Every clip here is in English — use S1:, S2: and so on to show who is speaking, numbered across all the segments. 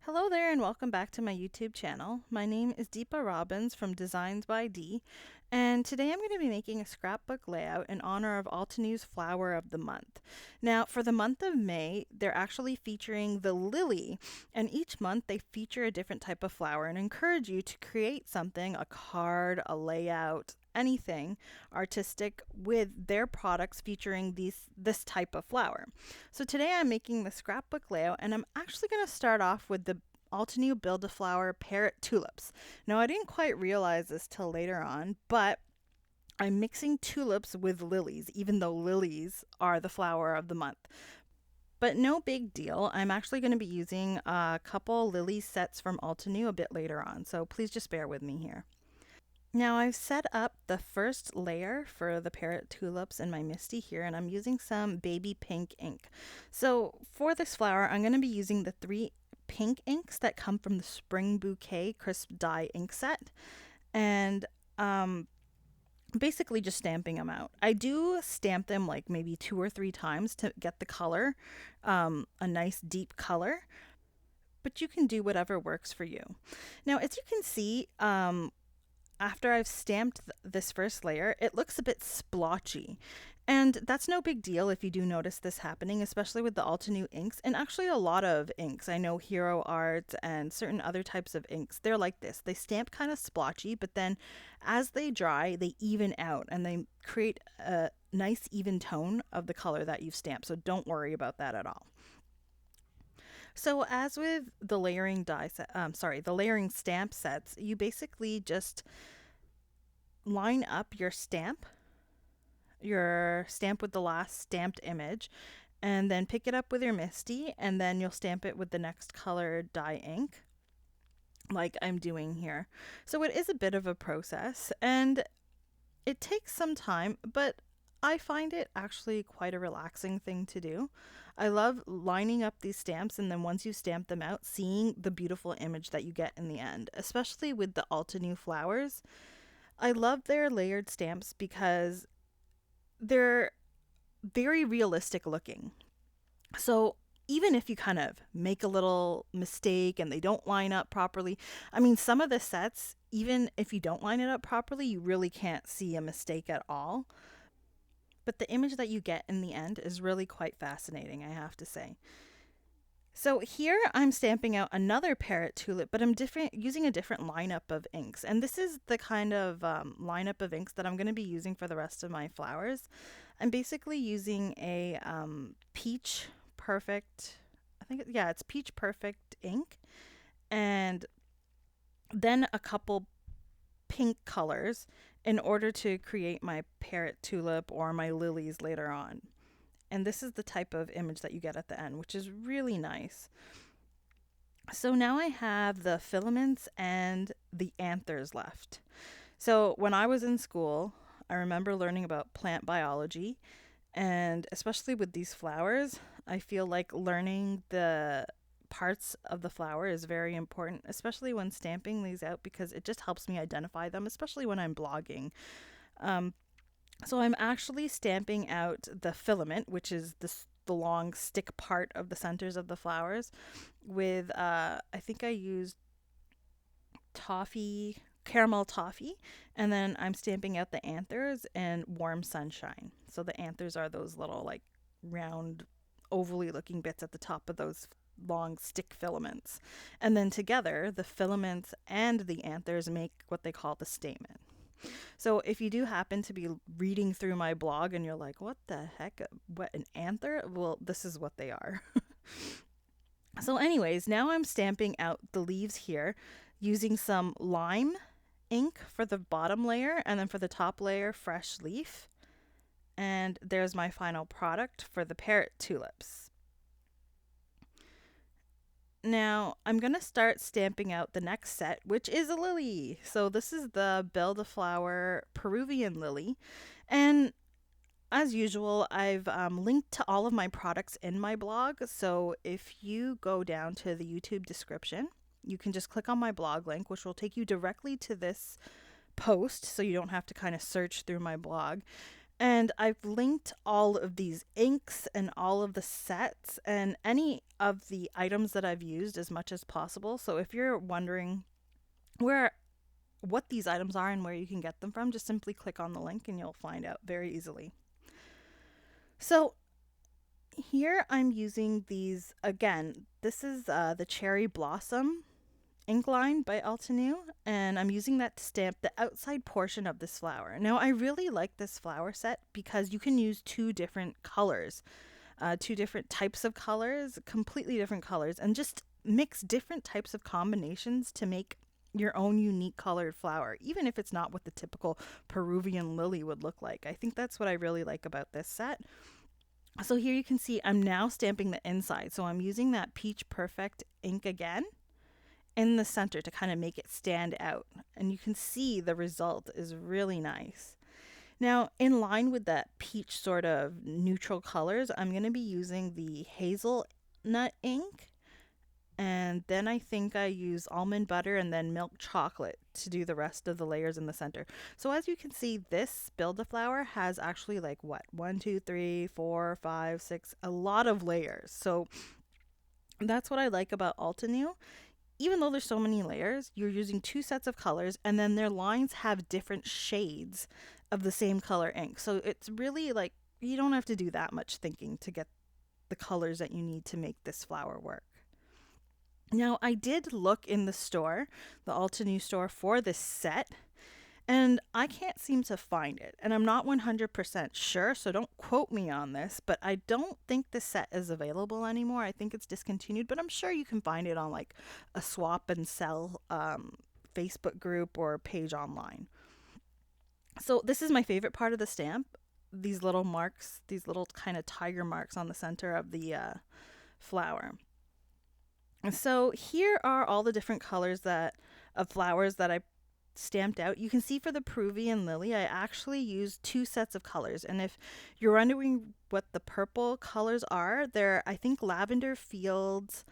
S1: Hello there and welcome back to my YouTube channel. My name is Deepa Robbins from DeeZinesByD, and today I'm going to be making a scrapbook layout in honor of Altenew's Flower of the Month. Now, for the month of May, they're actually featuring the lily, and each month they feature a different type of flower and encourage you to create something, a card, a layout, anything artistic with their products featuring this type of flower. So today I'm making the scrapbook layout, and I'm actually going to start off with the Altenew Build-A-Flower Parrot Tulips. Now, I didn't quite realize this till later on, but I'm mixing tulips with lilies, even though lilies are the flower of the month. But no big deal. I'm actually going to be using a couple lily sets from Altenew a bit later on, so please just bear with me here. Now I've set up the first layer for the Parrot tulips in my Misty here, and I'm using some baby pink ink. So for this flower, I'm going to be using the 3 pink inks that come from the Spring Bouquet Crisp Dye Ink set, and basically just stamping them out. I do stamp them like maybe 2 or 3 times to get the color, a nice deep color, but you can do whatever works for you. Now, as you can see, after I've stamped this first layer, it looks a bit splotchy. And that's no big deal if you do notice this happening, especially with the Altenew inks, and actually a lot of inks. I know Hero Art and certain other types of inks, they're like this. They stamp kind of splotchy, but then as they dry, they even out and they create a nice even tone of the color that you've stamped. So don't worry about that at all. So as with the layering the layering stamp sets, you basically just line up your stamp with the last stamped image, and then pick it up with your Misty, and then you'll stamp it with the next colored dye ink, like I'm doing here. So it is a bit of a process, and it takes some time, but I find it actually quite a relaxing thing to do. I love lining up these stamps, and then once you stamp them out, seeing the beautiful image that you get in the end, especially with the Altenew flowers. I love their layered stamps because they're very realistic looking. So even if you kind of make a little mistake and they don't line up properly, I mean, some of the sets, even if you don't line it up properly, you really can't see a mistake at all. But the image that you get in the end is really quite fascinating, I have to say. So here I'm stamping out another Parrot tulip, but I'm using a different lineup of inks. And this is the kind of lineup of inks that I'm going to be using for the rest of my flowers. I'm basically using a Peach Perfect, it's Peach Perfect ink, and then a couple pink colors in order to create my Parrot tulip or my lilies later on. And this is the type of image that you get at the end, which is really nice. So now I have the filaments and the anthers left. So when I was in school, I remember learning about plant biology, and especially with these flowers, I feel like learning the parts of the flower is very important, especially when stamping these out, because it just helps me identify them, especially when I'm blogging. So I'm actually stamping out the filament, which is the long stick part of the centers of the flowers, with I think I used Toffee, caramel toffee, and then I'm stamping out the anthers and warm sunshine. So the anthers are those little like round ovally looking bits at the top of those long stick filaments. And then together, the filaments and the anthers make what they call the stamen. So if you do happen to be reading through my blog and you're like, what the heck? What, an anther? Well, this is what they are. So anyways, now I'm stamping out the leaves here using some lime ink for the bottom layer, and then for the top layer, fresh leaf. And there's my final product for the Parrot tulips. Now I'm going to start stamping out the next set, which is a lily. So this is the Build-A-Flower Peruvian lily. And as usual, I've linked to all of my products in my blog. So if you go down to the YouTube description, you can just click on my blog link, which will take you directly to this post, so you don't have to kind of search through my blog. And I've linked all of these inks and all of the sets and any of the items that I've used as much as possible. So if you're wondering where what these items are and where you can get them from, just simply click on the link and you'll find out very easily. So here I'm using these again. This is the Cherry Blossom ink line by Altenew, and I'm using that to stamp the outside portion of this flower. Now I really like this flower set because you can use two different colors, two different types of colors, completely different colors, and just mix different types of combinations to make your own unique colored flower, even if it's not what the typical Peruvian lily would look like. I think that's what I really like about this set. So here you can see I'm now stamping the inside. So I'm using that Peach Perfect ink again in the center to kind of make it stand out. And you can see the result is really nice. Now, in line with that peach sort of neutral colors, I'm going to be using the Hazelnut Ink. And then I think I use almond butter and then milk chocolate to do the rest of the layers in the center. So as you can see, this Build-A-Flower has actually like what? 1, 2, 3, 4, 5, 6, a lot of layers. So that's what I like about Altenew. Even though there's so many layers, you're using two sets of colors and then their lines have different shades of the same color ink. So it's really like you don't have to do that much thinking to get the colors that you need to make this flower work. Now, I did look in the store, the Altenew store, for this set, and I can't seem to find it. And I'm not 100% sure, so don't quote me on this, but I don't think the set is available anymore. I think it's discontinued, but I'm sure you can find it on like a swap and sell Facebook group or page online. So this is my favorite part of the stamp. These little marks, these little kind of tiger marks on the center of the flower. So here are all the different colors of flowers that I stamped out. You can see for the Peruvian lily, I actually used two sets of colors. And if you're wondering what the purple colors are, they're, I think, Lavender Fields,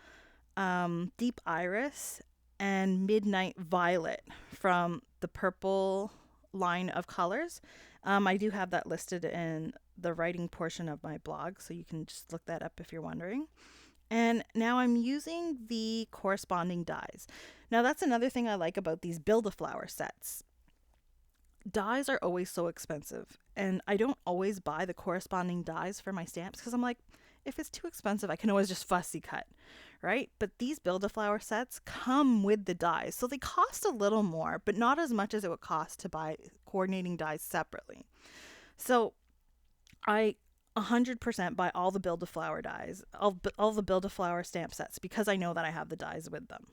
S1: Deep Iris, and Midnight Violet from the purple line of colors. I do have that listed in the writing portion of my blog, so you can just look that up if you're wondering. And now I'm using the corresponding dies. Now that's another thing I like about these Build-A-Flower sets. Dies are always so expensive, and I don't always buy the corresponding dies for my stamps because I'm like, if it's too expensive, I can always just fussy cut, right? But these Build-A-Flower sets come with the dies, so they cost a little more, but not as much as it would cost to buy coordinating dies separately. So I 100% buy all the Build-A-Flower dies, all the Build-A-Flower stamp sets, because I know that I have the dies with them.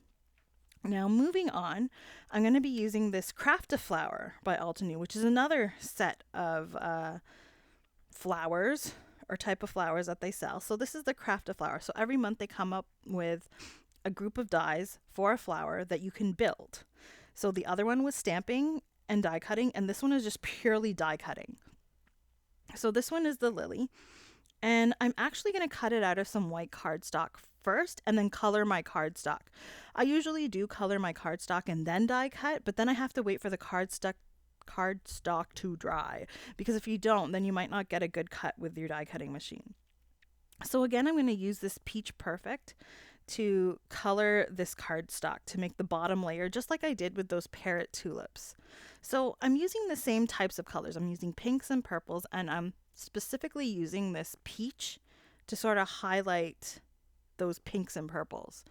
S1: Now moving on, I'm going to be using this Craft-A-Flower by Altenew, which is another set of flowers or type of flowers that they sell. So this is the Craft-A-Flower. So every month they come up with a group of dies for a flower that you can build. So the other one was stamping and die cutting, and this one is just purely die cutting. So this one is the lily, and I'm actually going to cut it out of some white cardstock first and then color my cardstock. I usually do color my cardstock and then die cut, but then I have to wait for the cardstock to dry, because if you don't, then you might not get a good cut with your die cutting machine. So again, I'm going to use this Peach Perfect to color this cardstock to make the bottom layer, just like I did with those Parrot tulips. So I'm using the same types of colors. I'm using pinks and purples, and I'm specifically using this peach to sort of highlight those pinks and purples.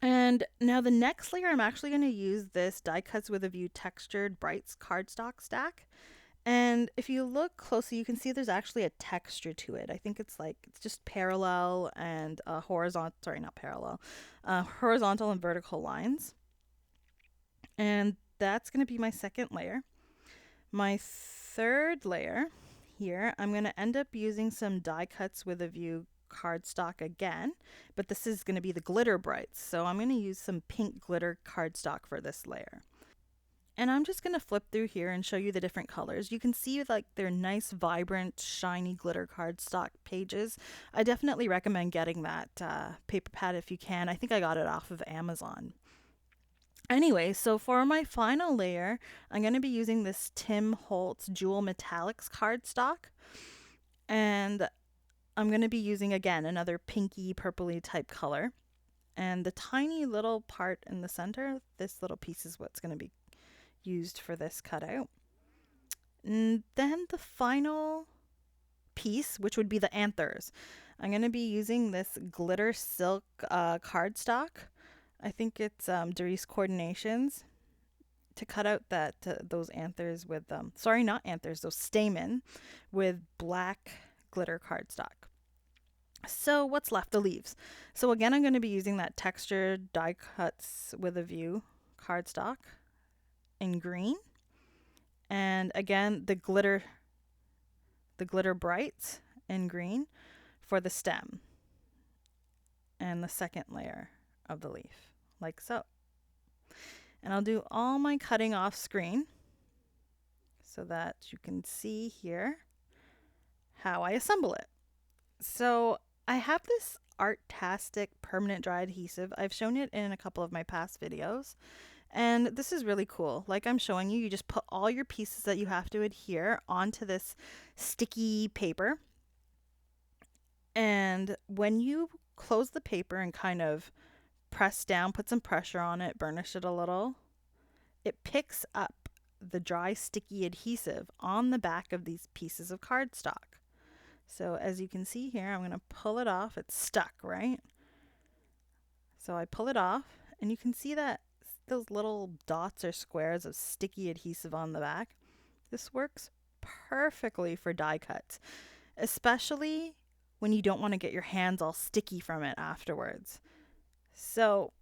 S1: And now the next layer, I'm actually going to use this Die Cuts with a View Textured Brights cardstock stack. And if you look closely, you can see there's actually a texture to it. I think it's just parallel and horizontal and vertical lines. And that's going to be my second layer. My third layer here, I'm going to end up using some Die Cuts with a View cardstock again, but this is going to be the Glitter Brights. So I'm going to use some pink glitter cardstock for this layer. And I'm just going to flip through here and show you the different colors. You can see like they're nice, vibrant, shiny glitter cardstock pages. I definitely recommend getting that paper pad if you can. I think I got it off of Amazon. Anyway, so for my final layer, I'm going to be using this Tim Holtz Jewel Metallics cardstock. And I'm going to be using, again, another pinky purpley type color. And the tiny little part in the center, this little piece is what's going to be used for this cutout. And then the final piece, which would be the anthers. I'm going to be using this glitter silk cardstock. I think it's Dries Coordinations, to cut out those anthers with sorry, not anthers, those stamen with black glitter cardstock. So what's left? The leaves. So again, I'm going to be using that textured die cuts with a view cardstock in green, and again the glitter brights in green for the stem and the second layer of the leaf, like so. And I'll do all my cutting off screen so that you can see here how I assemble it. So I have this Artastic permanent dry adhesive. I've shown it in a couple of my past videos. And this is really cool. Like I'm showing you, you just put all your pieces that you have to adhere onto this sticky paper. And when you close the paper and kind of press down, put some pressure on it, burnish it a little, it picks up the dry sticky adhesive on the back of these pieces of cardstock. So as you can see here, I'm going to pull it off. It's stuck, right? So I pull it off and you can see that those little dots or squares of sticky adhesive on the back. This works perfectly for die cuts, especially when you don't want to get your hands all sticky from it afterwards. So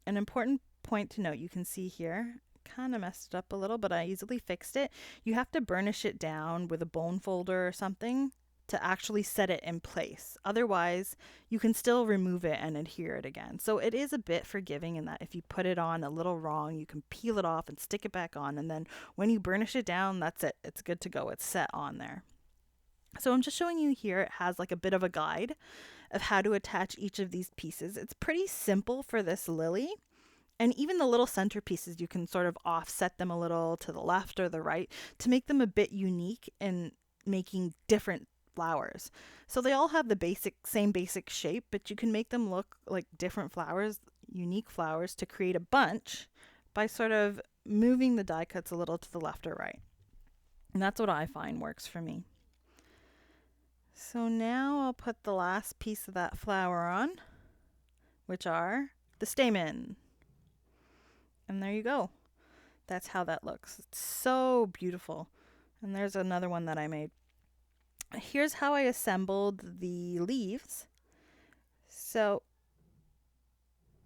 S1: an important point to note, you can see here, kind of messed it up a little, but I easily fixed it. You have to burnish it down with a bone folder or something to actually set it in place. Otherwise, you can still remove it and adhere it again. So it is a bit forgiving in that if you put it on a little wrong, you can peel it off and stick it back on. And then when you burnish it down, that's it. It's good to go. It's set on there. So I'm just showing you here, it has like a bit of a guide of how to attach each of these pieces. It's pretty simple for this lily. And even the little centerpieces, you can sort of offset them a little to the left or the right to make them a bit unique in making different flowers. So they all have the same basic shape, but you can make them look like different flowers, unique flowers, to create a bunch by sort of moving the die cuts a little to the left or right. And that's what I find works for me. So now I'll put the last piece of that flower on, which are the stamen. And there you go. That's how that looks. It's so beautiful. And there's another one that I made. Here's how I assembled the leaves. So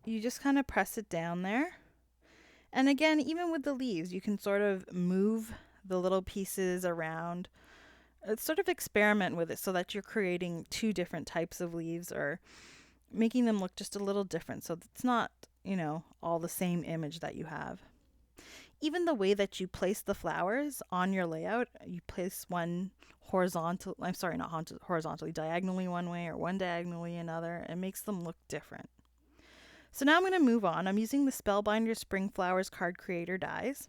S1: you just kind of press it down there. And again, even with the leaves, you can sort of move the little pieces around. Sort of experiment with it so that you're creating two different types of leaves or making them look just a little different. So it's not, all the same image that you have. Even the way that you place the flowers on your layout, you place one diagonally one way or one diagonally another. It makes them look different. So now I'm going to move on. I'm using the Spellbinders Spring Flowers Card Creator dies.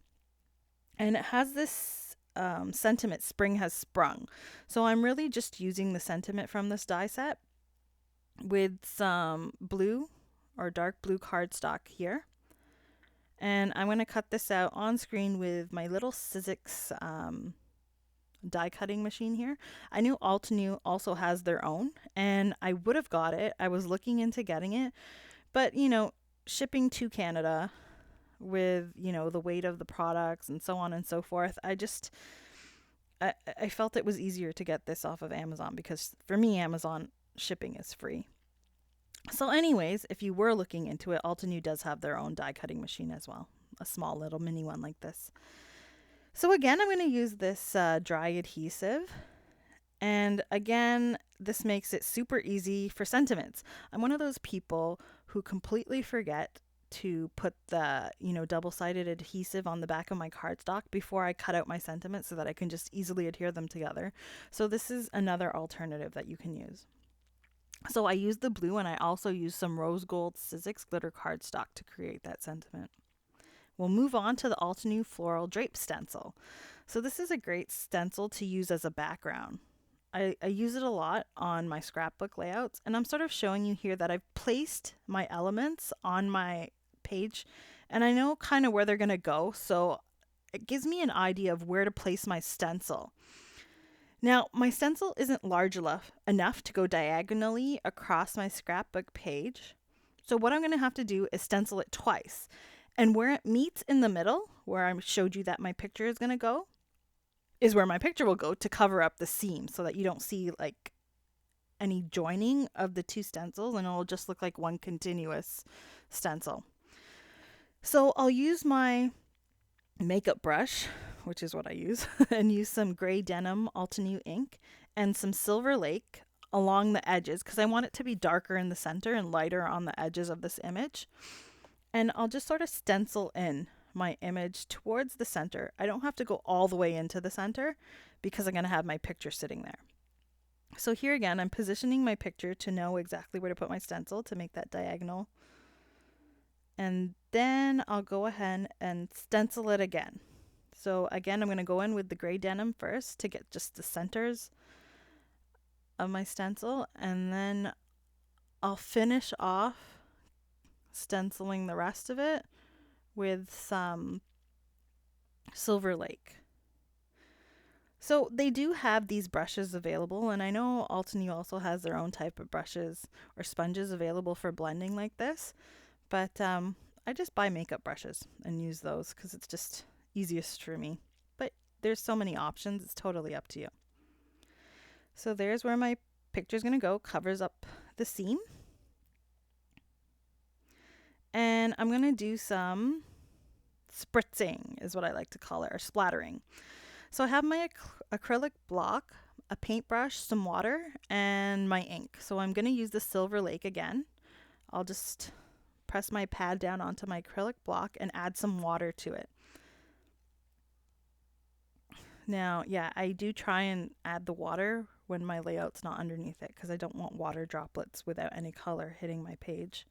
S1: And it has this sentiment, spring has sprung. So I'm really just using the sentiment from this die set with some blue or dark blue cardstock here. And I'm going to cut this out on screen with my little Sizzix die cutting machine here. I knew Altenew also has their own, and I would have got it. I was looking into getting it, but shipping to Canada with the weight of the products and so on and so forth, I felt it was easier to get this off of Amazon, because for me, Amazon shipping is free. So anyways, if you were looking into it, Altenew does have their own die cutting machine as well, a small little mini one like this. So again, I'm going to use this dry adhesive. And again, this makes it super easy for sentiments. I'm one of those people who completely forget to put the, double-sided adhesive on the back of my cardstock before I cut out my sentiments so that I can just easily adhere them together. So this is another alternative that you can use. So I used the blue, and I also used some rose gold Sizzix glitter cardstock to create that sentiment, we'll move on to the Altenew Floral Drape Stencil. So this is a great stencil to use as a background. I use it a lot on my scrapbook layouts, and I'm sort of showing you here that I've placed my elements on my page and I know kind of where they're going to go, so it gives me an idea of where to place my stencil. Now, my stencil isn't large enough to go diagonally across my scrapbook page, so what I'm going to have to do is stencil it twice. And where it meets in the middle, where I showed you that my picture is going to go, is where my picture will go to cover up the seam so that you don't see like any joining of the two stencils, and it'll just look like one continuous stencil. So I'll use my makeup brush, which is what I use, and use some gray denim Altenew ink and some Silver Lake along the edges because I want it to be darker in the center and lighter on the edges of this image. And I'll just sort of stencil in my image towards the center. I don't have to go all the way into the center because I'm going to have my picture sitting there. So here again, I'm positioning my picture to know exactly where to put my stencil to make that diagonal. And then I'll go ahead and stencil it again. So again, I'm going to go in with the gray denim first to get just the centers of my stencil, and then I'll finish off stenciling the rest of it with some Silver Lake. So they do have these brushes available, and I know Altenew also has their own type of brushes or sponges available for blending like this, but I just buy makeup brushes and use those because it's just easiest for me. But there's so many options, it's totally up to you. So there's where my picture is going to go, covers up the seam. And I'm going to do some spritzing, is what I like to call it, or splattering. So I have my acrylic block, a paintbrush, some water, and my ink. So I'm going to use the Silver Lake again. I'll just press my pad down onto my acrylic block and add some water to it. Now, yeah, I do try and add the water when my layout's not underneath it because I don't want water droplets without any color hitting my page.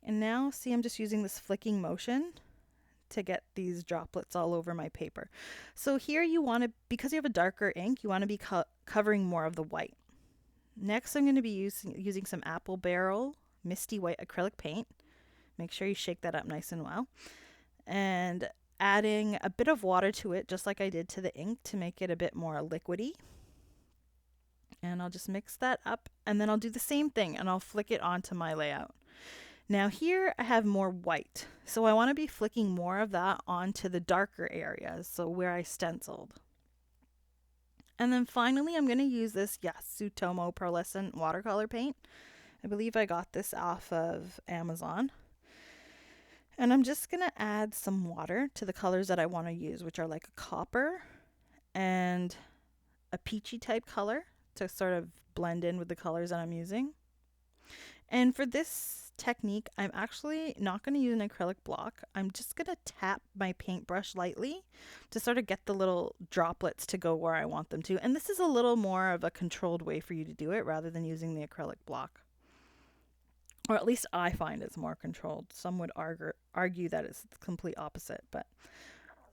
S1: And now, see, I'm just using this flicking motion to get these droplets all over my paper. So here you want to, because you have a darker ink, you want to be covering more of the white. Next, I'm going to be using some Apple Barrel Misty White acrylic paint. Make sure you shake that up nice and well. And adding a bit of water to it, just like I did to the ink, to make it a bit more liquidy. And I'll just mix that up, and then I'll do the same thing, and I'll flick it onto my layout. Now here I have more white, so I want to be flicking more of that onto the darker areas, so where I stenciled. And then finally I'm going to use this Yasutomo pearlescent watercolor paint. I believe I got this off of Amazon. And I'm just going to add some water to the colors that I want to use, which are like a copper and a peachy type color to sort of blend in with the colors that I'm using. And for this technique, I'm actually not going to use an acrylic block. I'm just going to tap my paintbrush lightly to sort of get the little droplets to go where I want them to. And this is a little more of a controlled way for you to do it rather than using the acrylic block. Or at least I find it's more controlled. Some would argue that it's the complete opposite. But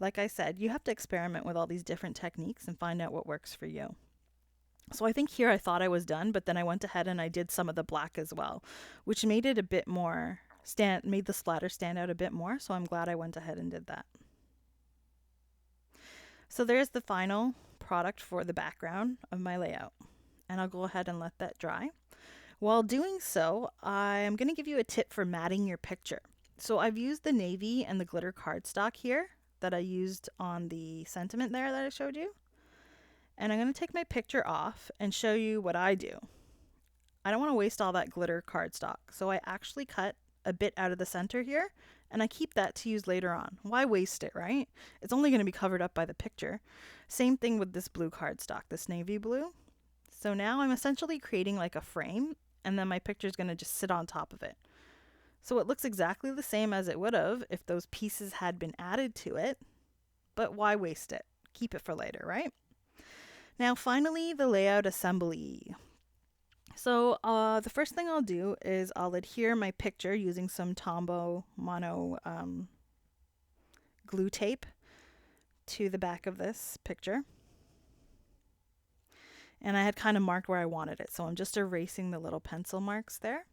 S1: like I said, you have to experiment with all these different techniques and find out what works for you. So I think here I thought I was done, but then I went ahead and I did some of the black as well, which made it a bit more, made the splatter stand out a bit more. So I'm glad I went ahead and did that. So there's the final product for the background of my layout. And I'll go ahead and let that dry. While doing so, I'm going to give you a tip for matting your picture. So I've used the navy and the glitter cardstock here that I used on the sentiment there that I showed you. And I'm going to take my picture off and show you what I do. I don't want to waste all that glitter cardstock, so I actually cut a bit out of the center here, and I keep that to use later on. Why waste it, right? It's only going to be covered up by the picture. Same thing with this blue cardstock, this navy blue. So now I'm essentially creating like a frame, and then my picture is going to just sit on top of it. So it looks exactly the same as it would have if those pieces had been added to it, but why waste it? Keep it for later, right? Now finally, the layout assembly. So the first thing I'll do is I'll adhere my picture using some Tombow Mono glue tape to the back of this picture. And I had kind of marked where I wanted it, so I'm just erasing the little pencil marks there.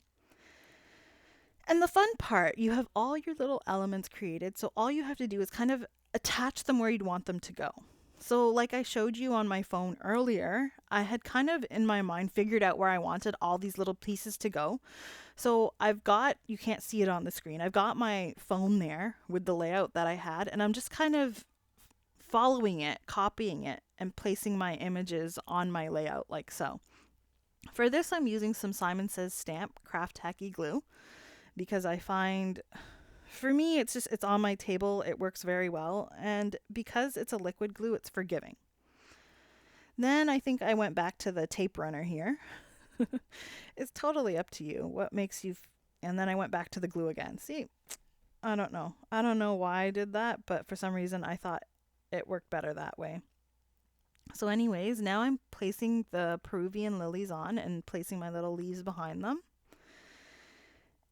S1: And the fun part, you have all your little elements created, so all you have to do is kind of attach them where you'd want them to go. So like I showed you on my phone earlier, I had kind of in my mind figured out where I wanted all these little pieces to go. So I've got, you can't see it on the screen, I've got my phone there with the layout that I had, and I'm just kind of following it, copying it, and placing my images on my layout like so. For this, I'm using some Simon Says Stamp Craft Tacky Glue because I find, for me, it's on my table, it works very well, and because it's a liquid glue, it's forgiving. Then I think I went back to the tape runner here. It's totally up to you. What makes you, and then I went back to the glue again. See, I don't know. I don't know why I did that, but for some reason I thought it worked better that way. So anyways, now I'm placing the Peruvian lilies on and placing my little leaves behind them.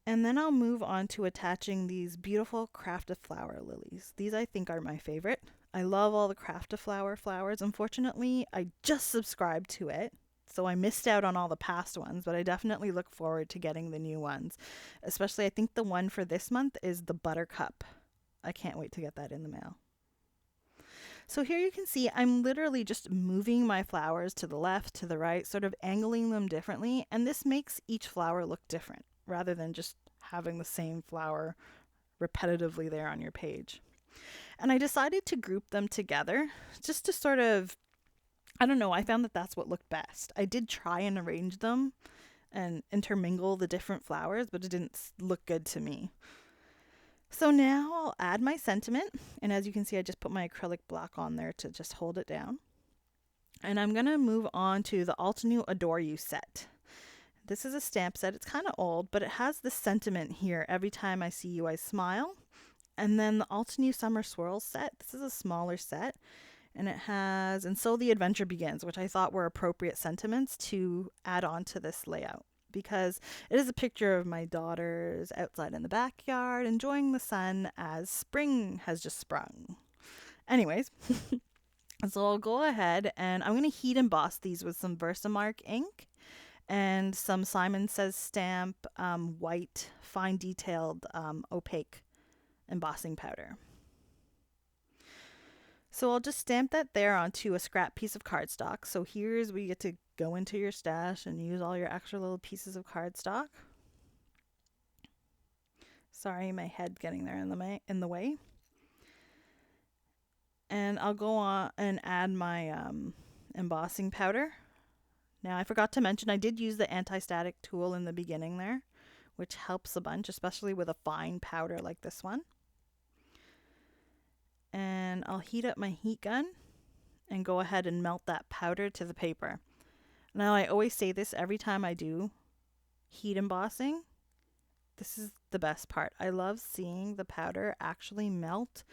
S1: And then I'll move on to attaching these beautiful Craft a Flower lilies. These I think are my favorite. I love all the Craft a Flower flowers. Unfortunately, I just subscribed to it, so I missed out on all the past ones, but I definitely look forward to getting the new ones. Especially, I think the one for this month is the Buttercup. I can't wait to get that in the mail. So here you can see I'm literally just moving my flowers to the left, to the right, sort of angling them differently, and this makes each flower look different rather than just having the same flower repetitively there on your page. And I decided to group them together just to sort of, I don't know, I found that that's what looked best. I did try and arrange them and intermingle the different flowers, but it didn't look good to me. So now I'll add my sentiment, and as you can see, I just put my acrylic block on there to just hold it down. And I'm going to move on to the Altenew Adore You set. This is a stamp set. It's kind of old, but it has this sentiment here, every time I see you, I smile. And then the Altenew Summer Swirls set. This is a smaller set, and it has, and so the adventure begins, which I thought were appropriate sentiments to add on to this layout, because it is a picture of my daughters outside in the backyard enjoying the sun as spring has just sprung. Anyways, so I'll go ahead and I'm going to heat emboss these with some Versamark ink and some Simon Says Stamp white fine detailed opaque embossing powder. So I'll just stamp that there onto a scrap piece of cardstock. So here's where you get to go into your stash and use all your extra little pieces of cardstock. Sorry, my head getting there in the way. And I'll go on and add my embossing powder. Now I forgot to mention I did use the anti-static tool in the beginning there, which helps a bunch, especially with a fine powder like this one. And I'll heat up my heat gun and go ahead and melt that powder to the paper. Now I always say this every time I do heat embossing. This is the best part. I love seeing the powder actually melt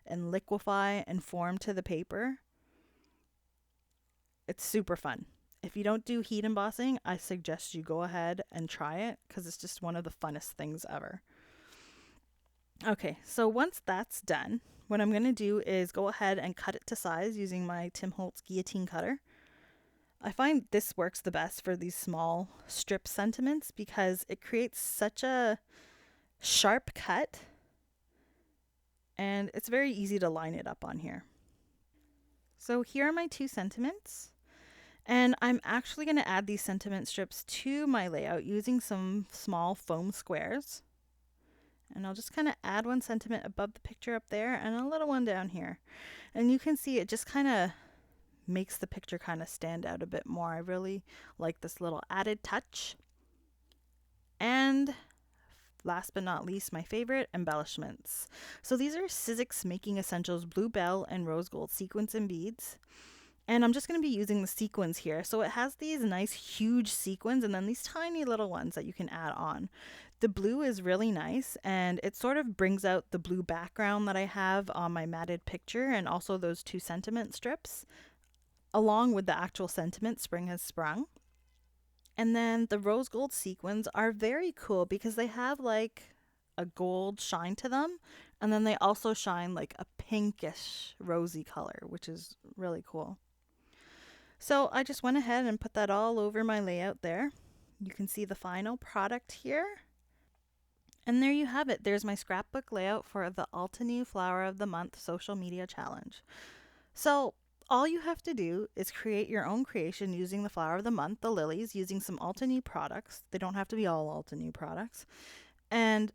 S1: and liquefy and form to the paper. It's super fun. If you don't do heat embossing, I suggest you go ahead and try it because it's just one of the funnest things ever. Okay, so once that's done, what I'm going to do is go ahead and cut it to size using my Tim Holtz guillotine cutter. I find this works the best for these small strip sentiments because it creates such a sharp cut and it's very easy to line it up on here. So here are my two sentiments, and I'm actually going to add these sentiment strips to my layout using some small foam squares. And I'll just kind of add one sentiment above the picture up there and a little one down here. And you can see it just kind of makes the picture kind of stand out a bit more. I really like this little added touch. And last but not least, my favorite, embellishments. So these are Sizzix Making Essentials Bluebell and Rose Gold sequins and beads. And I'm just going to be using the sequins here. So it has these nice huge sequins and then these tiny little ones that you can add on. The blue is really nice and it sort of brings out the blue background that I have on my matted picture and also those two sentiment strips along with the actual sentiment Spring Has Sprung. And then the rose gold sequins are very cool because they have like a gold shine to them and then they also shine like a pinkish rosy color, which is really cool. So I just went ahead and put that all over my layout there. You can see the final product here. And there you have it. There's my scrapbook layout for the Altenew Flower of the Month social media challenge. So all you have to do is create your own creation using the flower of the month, the lilies, using some Altenew products. They don't have to be all Altenew products. And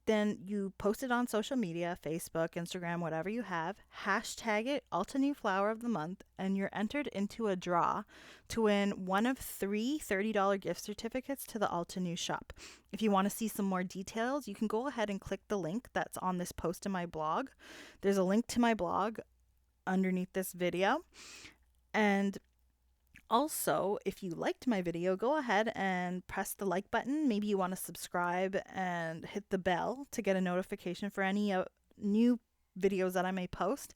S1: then you post it on social media, Facebook, Instagram, whatever you have, hashtag it Altenew Flower of the Month, and you're entered into a draw to win one of 3 $30 gift certificates to the Altenew shop. If you want to see some more details, you can go ahead and click the link that's on this post in my blog. There's a link to my blog underneath this video. And also, if you liked my video, go ahead and press the like button. Maybe you want to subscribe and hit the bell to get a notification for any new videos that I may post.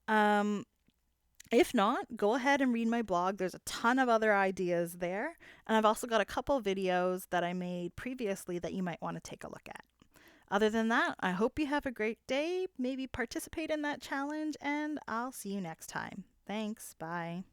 S1: If not, go ahead and read my blog. There's a ton of other ideas there. And I've also got a couple videos that I made previously that you might want to take a look at. Other than that, I hope you have a great day. Maybe participate in that challenge, and I'll see you next time. Thanks. Bye.